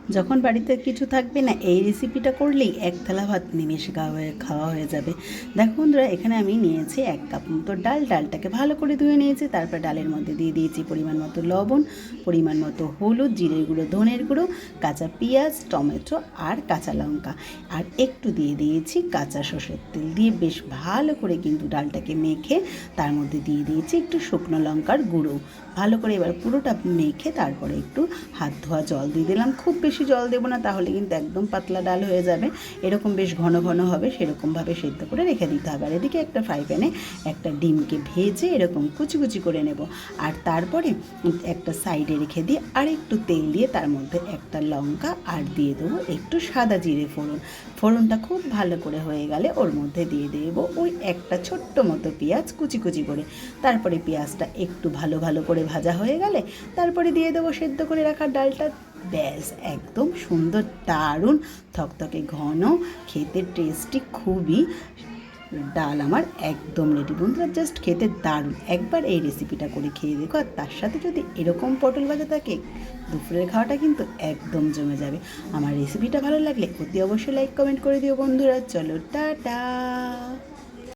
যখন বাড়িতে কিছু থাকবে না, এই রেসিপিটা করলেই এক থালা ভাত নিমেষে খাওয়া হয়ে যাবে। দেখো বন্ধুরা, এখানে আমি নিয়েছি 1 কাপ মতো ডাল। ডালটাকে ভালো করে ধুয়ে নিয়েছি। তারপর ডালের মধ্যে দিয়ে দিয়েছি পরিমাণ মতো লবণ, পরিমাণ মতো হলুদ, জিরের গুঁড়ো, ধনের গুঁড়ো, কাঁচা পেঁয়াজ, টমেটো আর কাঁচা লঙ্কা, আর একটু দিয়ে দিয়েছি কাঁচা সর্ষের তেল। দিয়ে বেশ ভালো করে কিন্তু ডালটাকে মেখে তার মধ্যে দিয়ে দিয়েছি একটু শুকনো লঙ্কার গুঁড়ো। ভালো করে এবার পুরোটা মেখে তারপরে একটু হাত ধোয়া জল দিয়ে দিলাম। খুব বেশি জল দেবো না, তাহলে কিন্তু একদম পাতলা ডাল হয়ে যাবে। এরকম বেশ ঘন ঘন হবে, সেরকমভাবে সেদ্ধ করে রেখে দিতে হবে। আর এদিকে একটা ফ্রাই প্যানে একটা ডিমকে ভেজে এরকম কুচি কুচি করে নেব। আর তারপরে একটা সাইডে রেখে দিয়ে আর একটু তেল দিয়ে তার মধ্যে একটা লঙ্কা আর দিয়ে দেবো একটু সাদা জিরে ফোড়ন। ফোড়নটা খুব ভালো করে হয়ে গেলে ওর মধ্যে দিয়ে দেবো ওই একটা ছোট্ট মতো পেঁয়াজ কুচি কুচি করে। তারপরে পেঁয়াজটা একটু ভালো ভালো করে ভাজা হয়ে গেলে তারপরে দিয়ে দেবো সেদ্ধ করে রাখা ডালটা। ব্যাস, একদম সুন্দর, দারুণ থকথকে ঘন, খেতে টেস্টি খুবই ডাল আমার একদম রেডি। বন্ধুরা, জাস্ট খেতে দারুণ। একবার এই রেসিপিটা করে খেয়ে দেখো, আর তার সাথে যদি এরকম পটল ভাজা থাকে, দুপুরের খাওয়াটা কিন্তু একদম জমে যাবে। আমার রেসিপিটা ভালো লাগলে অতি অবশ্যই লাইক কমেন্ট করে দিও বন্ধুরা। চলো টাটা।